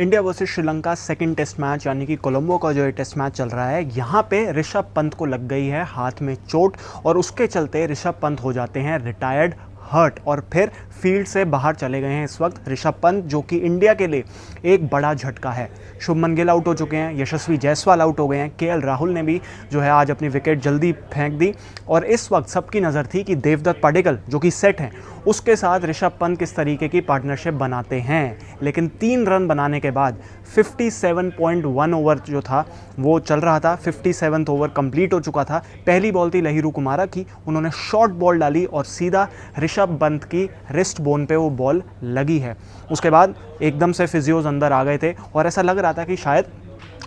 India versus Sri Lanka second test match यानी कि कोलंबो का जो ये टेस्ट मैच चल रहा है, यहाँ पे ऋषभ पंत को लग गई है हाथ में चोट और उसके चलते ऋषभ पंत हो जाते हैं रिटायर्ड, हर्ट और फिर फील्ड से बाहर चले गए हैं इस वक्त ऋषभ पंत, जो कि इंडिया के लिए एक बड़ा झटका है। शुभमन गिल आउट हो चुके हैं, यशस्वी जायसवाल आउट हो गए हैं, केएल राहुल ने भी जो है आज अपनी विकेट जल्दी फेंक दी और इस वक्त सबकी नज़र थी कि देवदत्त पडिक्कल जो कि सेट हैं उसके साथ ऋषभ पंत किस तरीके की पार्टनरशिप बनाते हैं। लेकिन 3 रन बनाने के बाद 57.1 ओवर जो था वो चल रहा था, 57th ओवर कंप्लीट हो चुका था। पहली बॉल थी लहिरू कुमारा की, उन्होंने शॉर्ट बॉल डाली और सीधा ऋषभ पंत की रिस्ट बोन पे वो बॉल लगी है। उसके बाद एकदम से फिजियोज अंदर आ गए थे और ऐसा लग रहा था कि शायद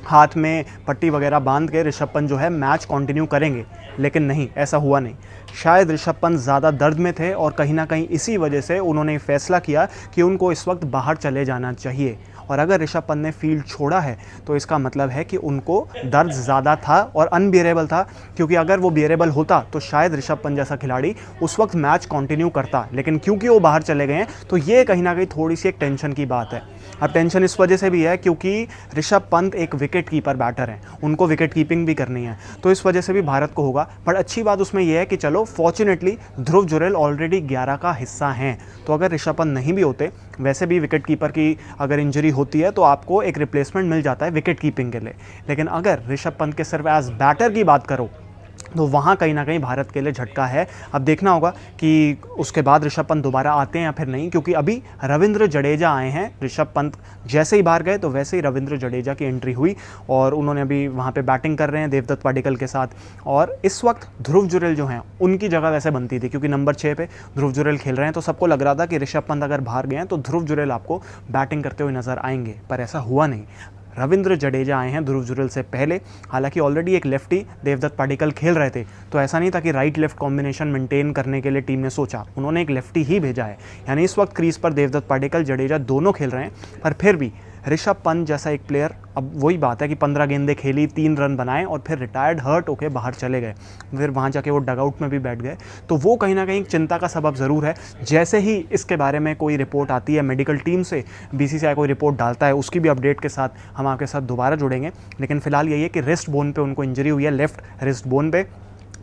हाथ में पट्टी वगैरह बांध के ऋषभ पंत जो है मैच कंटिन्यू करेंगे, लेकिन नहीं, ऐसा हुआ नहीं। शायद ऋषभ पंत ज़्यादा दर्द में थे और कहीं ना कहीं इसी वजह से उन्होंने फैसला किया कि उनको इस वक्त बाहर चले जाना चाहिए। और अगर ऋषभ पंत ने फील्ड छोड़ा है तो इसका मतलब है कि उनको दर्द ज़्यादा था और अनबियरेबल था, क्योंकि अगर वो बियरेबल होता तो शायद ऋषभ पंत जैसा खिलाड़ी उस वक्त मैच कंटिन्यू करता। लेकिन क्योंकि वो बाहर चले गए हैं तो ये कहीं ना कहीं थोड़ी सी एक टेंशन की बात है। अब टेंशन इस वजह से भी है क्योंकि ऋषभ पंत एक विकेट कीपर बैटर हैं, उनको विकेट कीपिंग भी करनी है, तो इस वजह से भी भारत को होगा। पर अच्छी बात उसमें यह है कि चलो फॉर्चुनेटली ध्रुव जुरैल ऑलरेडी 11 का हिस्सा हैं, तो अगर ऋषभ पंत नहीं भी होते, वैसे भी विकेट कीपर की अगर इंजरी होती है तो आपको एक रिप्लेसमेंट मिल जाता है विकेट कीपिंग के लिए। लेकिन अगर ऋषभ पंत के सिर्फ एज बैटर की बात करो तो वहाँ कहीं ना कहीं भारत के लिए झटका है। अब देखना होगा कि उसके बाद ऋषभ पंत दोबारा आते हैं या फिर नहीं, क्योंकि अभी रविंद्र जडेजा आए हैं। ऋषभ पंत जैसे ही बाहर गए तो वैसे ही रविंद्र जडेजा की एंट्री हुई और उन्होंने अभी वहाँ पे बैटिंग कर रहे हैं देवदत्त पडिक्कल के साथ। और इस वक्त ध्रुव जुरैल जो हैं उनकी जगह वैसे बनती थी, क्योंकि नंबर 6 पे ध्रुव जुरैल खेल रहे हैं, तो सबको लग रहा था कि ऋषभ पंत अगर बाहर गए हैं तो ध्रुव जुरैल आपको बैटिंग करते हुए नजर आएंगे, पर ऐसा हुआ नहीं। रविंद्र जडेजा आए हैं ध्रुव जुरैल से पहले। हालांकि ऑलरेडी एक लेफ्टी देवदत्त पडिक्कल खेल रहे थे, तो ऐसा नहीं था कि राइट लेफ्ट कॉम्बिनेशन मेंटेन करने के लिए टीम ने सोचा, उन्होंने एक लेफ्टी ही भेजा है। यानी इस वक्त क्रीज पर देवदत्त पडिक्कल जडेजा दोनों खेल रहे हैं, पर फिर भी ऋषभ पंत जैसा एक प्लेयर, अब वही बात है कि 15 गेंदें खेली, 3 रन बनाए और फिर रिटायर्ड, हर्ट होकर बाहर चले गए, फिर वहाँ जाके वो डगआउट में भी बैठ गए, तो वो कहीं ना कहीं चिंता का सबब ज़रूर है। जैसे ही इसके बारे में कोई रिपोर्ट आती है मेडिकल टीम से, बीसीसीआई कोई रिपोर्ट डालता है, उसकी भी अपडेट के साथ हम आपके साथ दोबारा जुड़ेंगे। लेकिन फिलहाल यही है कि रिस्ट बोन पे उनको इंजरी हुई है, लेफ्ट रिस्ट बोन पे।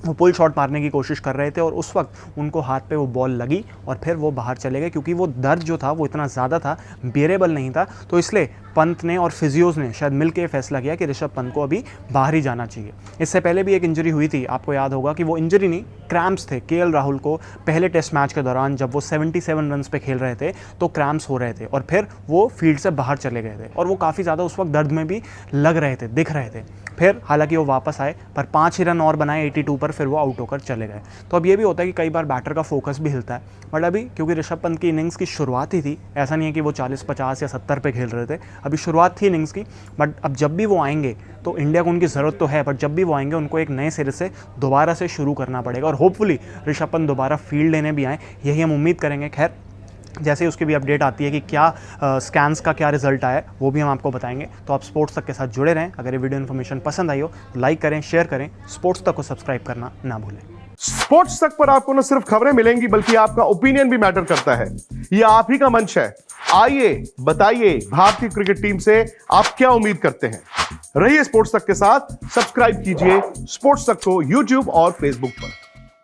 वो पुल शॉट मारने की कोशिश कर रहे थे और उस वक्त उनको हाथ पे वो बॉल लगी और फिर वो बाहर चले गए, क्योंकि वो दर्द जो था वो इतना ज़्यादा था, बियरेबल नहीं था। तो इसलिए पंत ने और फिजियोज ने शायद मिलकर फैसला किया कि ऋषभ पंत को अभी बाहर ही जाना चाहिए। इससे पहले भी एक इंजरी हुई थी, आपको याद होगा कि वो इंजरी नहीं, क्रैम्प्स थे। केएल राहुल को पहले टेस्ट मैच के दौरान जब वो 77 रन पे खेल रहे थे तो क्रैम्प्स हो रहे थे और फिर वो फील्ड से बाहर चले गए थे और वो काफ़ी ज़्यादा उस वक्त दर्द में भी लग रहे थे, दिख रहे थे। फिर हालांकि वो वापस आए, पर 5 ही रन और बनाए 82 पर, फिर वो आउट होकर चले गए। तो अब ये भी होता है कि कई बार बैटर का फोकस भी हिलता है, बट अभी क्योंकि ऋषभ पंत की इनिंग्स की शुरुआत ही थी, ऐसा नहीं है कि वो 40, 50 या 70 पे खेल रहे थे, अभी शुरुआत थी इनिंग्स की। बट अब जब भी वो आएंगे तो इंडिया को उनकी ज़रूरत तो है, बट जब भी वो आएंगे उनको एक नए सिरे से दोबारा से शुरू करना पड़ेगा और होपफुली ऋषभ पंत दोबारा फील्ड लेने भी आए, यही हम उम्मीद करेंगे। खैर, जैसे ही उसकी भी अपडेट आती है कि क्या स्कैन्स का क्या रिजल्ट आया, वो भी हम आपको बताएंगे। तो आप स्पोर्ट्स तक के साथ जुड़े रहें। अगर ये वीडियो इन्फॉर्मेशन पसंद आई हो तो लाइक करें, शेयर करें, स्पोर्ट्स तक को सब्सक्राइब करना ना भूलें। स्पोर्ट्स तक पर आपको न सिर्फ खबरें मिलेंगी बल्कि आपका ओपिनियन भी मैटर करता है। यह आप ही का मंच है। आइए बताइए, भारतीय क्रिकेट टीम से आप क्या उम्मीद करते हैं। रहिए स्पोर्ट्स तक के साथ, सब्सक्राइब कीजिए स्पोर्ट्स तक को यूट्यूब और फेसबुक पर।